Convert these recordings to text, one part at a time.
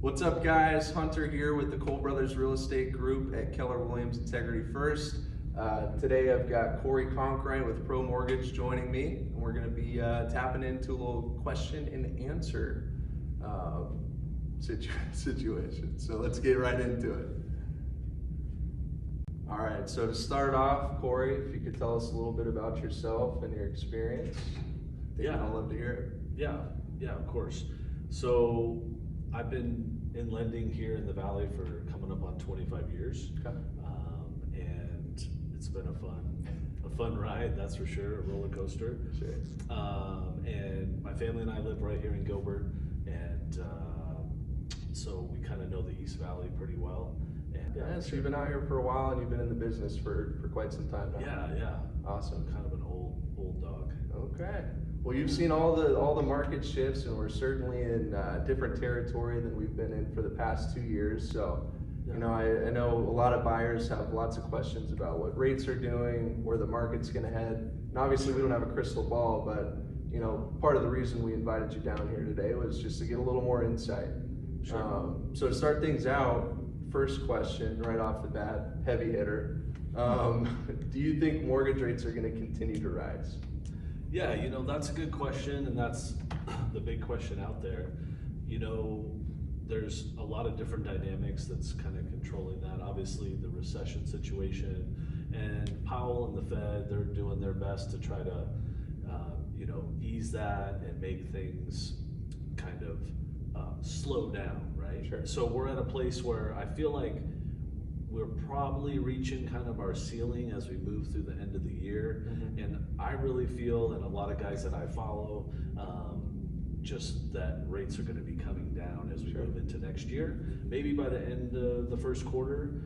What's up, guys? Hunter here with the Cole Brothers Real Estate Group at Keller Williams Integrity First. Today I've got Corey Conkright with Pro Mortgage joining me, and we're going to be tapping into a little question and answer situation. So let's get right into it. All right, so to start off, Corey, if you could tell us a little bit about yourself and your experience. Yeah. I'd love to hear it. Yeah, of course. So I've been in lending here in the Valley for coming up on 25 years. Okay. And it's been a fun ride, that's for sure, a roller coaster. Sure. And my family and I live right here in Gilbert, and so we kind of know the East Valley pretty well. And Yeah, so you've been out here for a while and you've been in the business for quite some time now. yeah. Awesome. I'm kind of an old dog. Okay. Well, you've seen all the market shifts, and we're certainly in different territory than we've been in for the past 2 years. So, you know, I know a lot of buyers have lots of questions about what rates are doing, where the market's going to head. And obviously, we don't have a crystal ball, but you know, part of the reason we invited you down here today was just to get a little more insight. Sure. So to start things out, first question right off the bat, heavy hitter. Do you think mortgage rates are going to continue to rise? Yeah, you know, that's a good question, and that's the big question out there. You know, there's a lot of different dynamics that's kind of controlling that. Obviously, the recession situation, and Powell and the Fed, they're doing their best to try to, you know, ease that and make things kind of slow down, right? Sure. So we're at a place where I feel like we're probably reaching kind of our ceiling as we move through the end of the year. Mm-hmm. And I really feel, and a lot of guys that I follow, just that rates are going to be coming down as we Sure. move into next year, maybe by the end of the first quarter.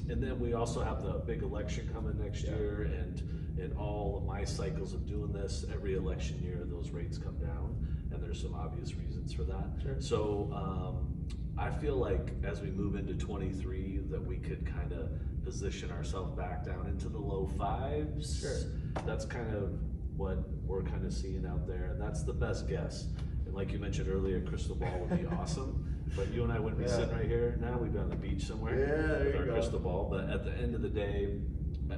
And then we also have the big election coming next year, and in all of my cycles of doing this, every election year, those rates come down, and there's some obvious reasons for that. Sure. So I feel like as we move into 23 that we could kind of position ourselves back down into the low fives. Sure. That's kind of what we're kind of seeing out there, and that's the best guess. And like you mentioned earlier, crystal ball would be awesome, but you and I wouldn't be sitting right here now. We'd be on the beach somewhere with our crystal ball. But at the end of the day,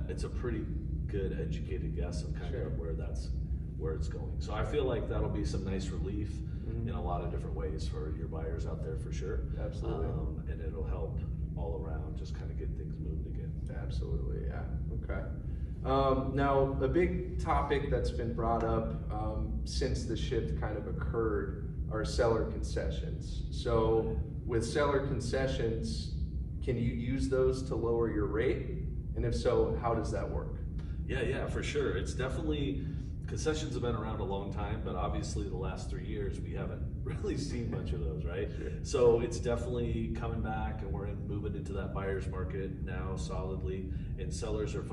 it's a pretty good educated guess of kind of where it's going. So I feel like that'll be some nice relief in a lot of different ways for your buyers out there for sure. Absolutely. And it'll help all around just kind of get things moved again. Absolutely, yeah. Okay. Now, a big topic that's been brought up since the shift kind of occurred are seller concessions. So with seller concessions, can you use those to lower your rate? And if so, how does that work? Yeah, for sure. It's definitely, concessions have been around a long time, but obviously the last 3 years we haven't really seen much of those, right? Sure. So it's definitely coming back, and we're moving into that buyer's market now solidly, and sellers are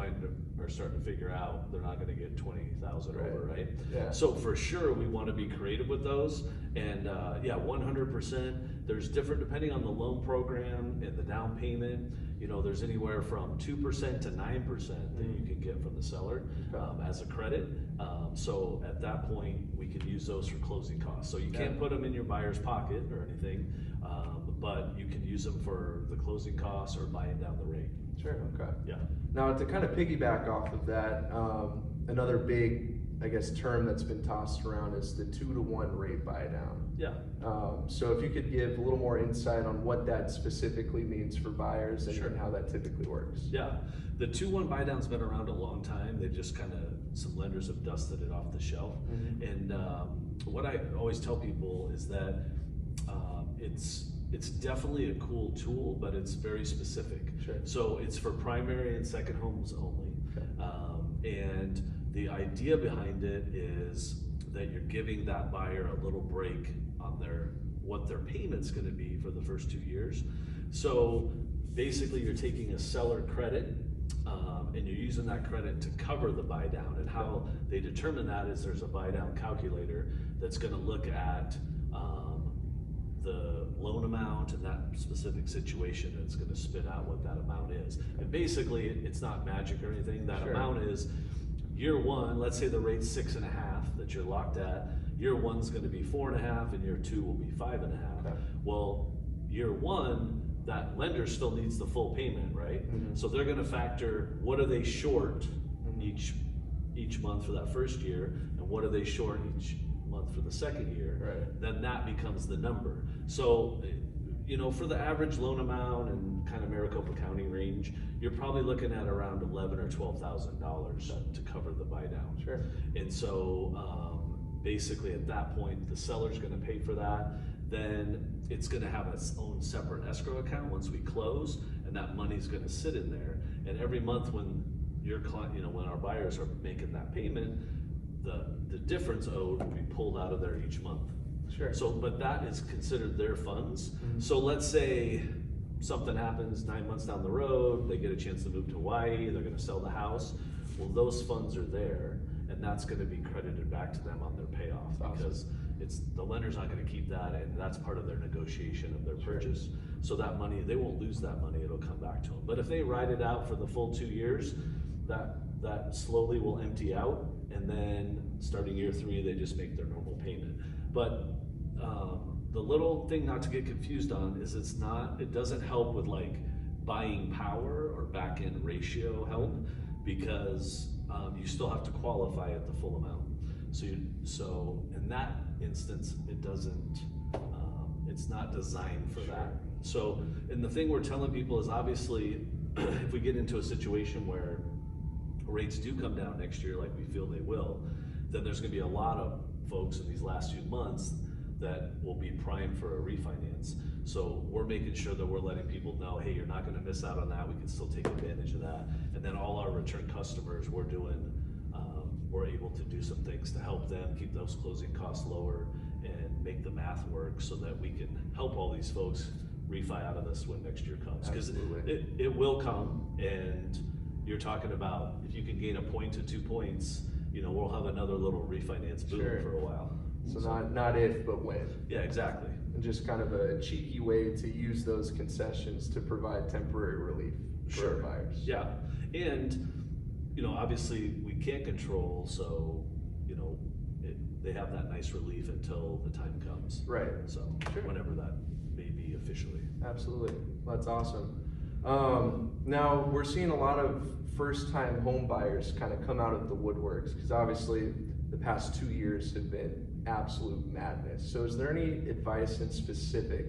starting to figure out they're not going to get 20,000 over, right? Yeah. So for sure we want to be creative with those, and 100%. There's different depending on the loan program and the down payment. You know, there's anywhere from 2% to 9% that you can get from the seller as a credit. So at that point, we can use those for closing costs. So you can't put them in your buyer's pocket or anything, but you can use them for the closing costs or buying down the rate. Sure, okay. Yeah. Now, to kind of piggyback off of that, another big, I guess, term that's been tossed around is the 2-to-1 rate buy down. Yeah. So if you could give a little more insight on what that specifically means for buyers and how that typically works. Yeah, the 2-1 buy down's been around a long time. They've just kind of, some lenders have dusted it off the shelf. And what I always tell people is that it's definitely a cool tool, but it's very specific. Sure. So it's for primary and second homes only. Okay. And the idea behind it is that you're giving that buyer a little break on what their payment's going to be for the first 2 years. So basically you're taking a seller credit and you're using that credit to cover the buy down. And how they determine that is there's a buy down calculator that's going to look at the loan amount and that specific situation, and it's going to spit out what that amount is. And basically it's not magic or anything. That amount is year one. Let's say the rate's 6.5 that you're locked at. Year one's going to be 4.5, and year two will be 5.5. Okay. Well, year one, that lender still needs the full payment, right? So they're gonna factor, what are they short each month for that first year, and what are they short each month for the second year? Right. Then that becomes the number. So, for the average loan amount and kind of Maricopa County range, you're probably looking at around $11,000 or $12,000 to cover the buy down. Sure. And so, basically at that point, the seller's gonna pay for that. Then it's gonna have its own separate escrow account once we close, and that money's gonna sit in there. And every month when your client, when our buyers are making that payment, the difference owed will be pulled out of there each month. Sure. So, but that is considered their funds. So let's say something happens 9 months down the road, they get a chance to move to Hawaii, they're gonna sell the house. Well, those funds are there, and that's gonna be credited back to them on their payoff. Awesome. Because the lender's not gonna keep that, and that's part of their negotiation of their purchase. So that money, they won't lose that money, it'll come back to them. But if they ride it out for the full 2 years, that slowly will empty out, and then starting year 3, they just make their normal payment. But the little thing not to get confused on is it doesn't help with like buying power or back end ratio help, because you still have to qualify at the full amount. So in that instance, it doesn't, it's not designed for that. So, and the thing we're telling people is obviously, if we get into a situation where rates do come down next year, like we feel they will, then there's gonna be a lot of folks in these last few months that will be primed for a refinance. So we're making sure that we're letting people know, hey, you're not gonna miss out on that, we can still take advantage of that. And then all our return customers, we're able to do some things to help them keep those closing costs lower and make the math work so that we can help all these folks refi out of this when next year comes. Because it will come, and you're talking about, if you can gain a point to 2 points, we'll have another little refinance boom for a while. So not if, but when. Yeah, exactly. And just kind of a cheeky way to use those concessions to provide temporary relief for our buyers. Yeah, and obviously we can't control, so they have that nice relief until the time comes. Right. So whenever that may be officially. Absolutely, that's awesome. Now we're seeing a lot of first-time home buyers kind of come out of the woodworks, because obviously the past 2 years have been absolute madness. So is there any advice in specific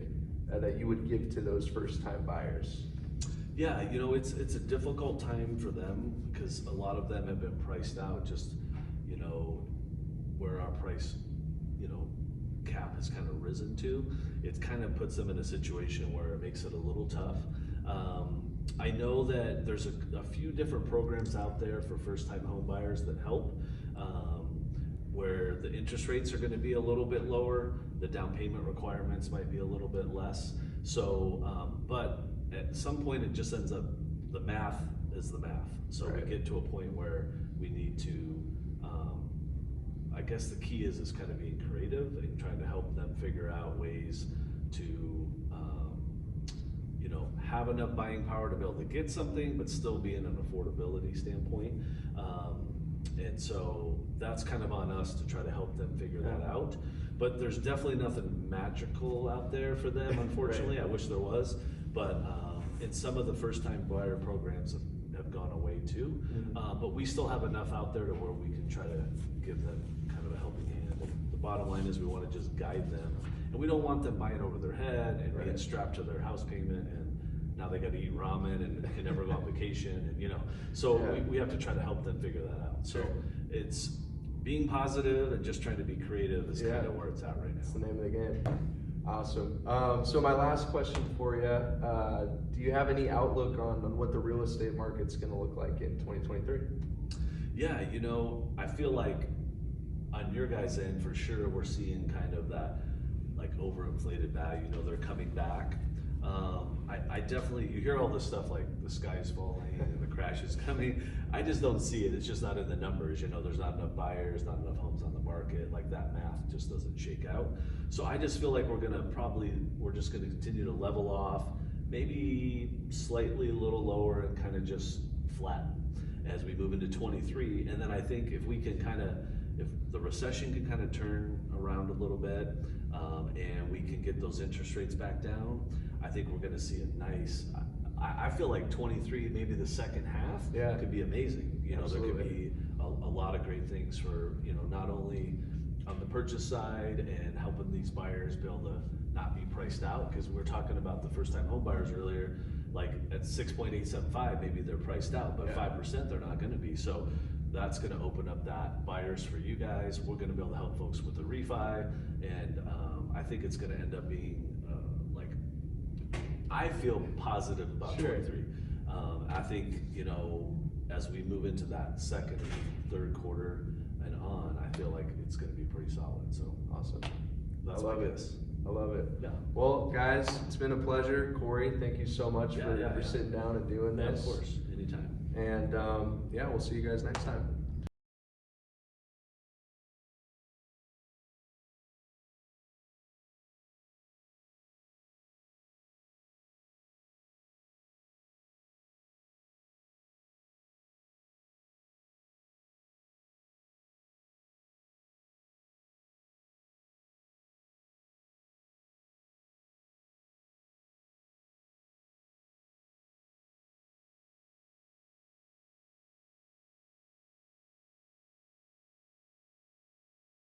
that you would give to those first-time buyers? Yeah, it's a difficult time for them, because a lot of them have been priced out, just where our price cap has kind of risen to. It kind of puts them in a situation where it makes it a little tough. I know that there's a few different programs out there for first-time home buyers that help, where the interest rates are going to be a little bit lower, the down payment requirements might be a little bit less. So, but at some point it just ends up, the math is the math. So we get to a point where we need to, I guess the key is kind of being creative and trying to help them figure out ways to, have enough buying power to be able to get something, but still be in an affordability standpoint. And so that's kind of on us to try to help them figure that out. But there's definitely nothing magical out there for them, unfortunately. I wish there was, but and some of the first-time buyer programs have gone away too. But we still have enough out there to where we can try to give them kind of a helping hand. And the bottom line is we want to just guide them, and we don't want them buying over their head and being strapped to their house payment, and now they got to eat ramen and can never go on vacation, and so we have to try to help them figure that out. So it's being positive and just trying to be creative is kind of where it's at right now. That's the name of the game. Awesome. So my last question for you, do you have any outlook on what the real estate market's going to look like in 2023? Yeah, I feel like on your guys' end, for sure, we're seeing kind of that like overinflated value, they're coming back. I definitely, you hear all this stuff like the sky's falling and the crash is coming. I just don't see it. It's just not in the numbers. There's not enough buyers, not enough homes on the market. Like that math just doesn't shake out. So I just feel like we're just gonna continue to level off, maybe slightly a little lower and kind of just flatten as we move into 23. And then I think if we can if the recession can kind of turn around a little bit, and we can get those interest rates back down, I think we're gonna see a nice, I feel like 23, maybe the second half Yeah. could be amazing. You know, there could Absolutely. be a lot of great things for, you know, not only on the purchase side and helping these buyers be able to not be priced out, because we were talking about the first time home buyers earlier, like at 6.875, maybe they're priced out, but Yeah. 5% they're not gonna be. So that's gonna open up that buyers for you guys. We're gonna be able to help folks with the refi, and I think it's gonna end up being like, I feel positive about Sure. 23. I think, you know, as we move into that second and third quarter and on, I feel like it's gonna be pretty solid, so Awesome. that's I love my it. guess. I love it. Yeah. Well, guys, it's been a pleasure. Corey, thank you so much Yeah, for yeah. sitting down and doing Yeah, this. of course, anytime. And yeah, we'll see you guys next time.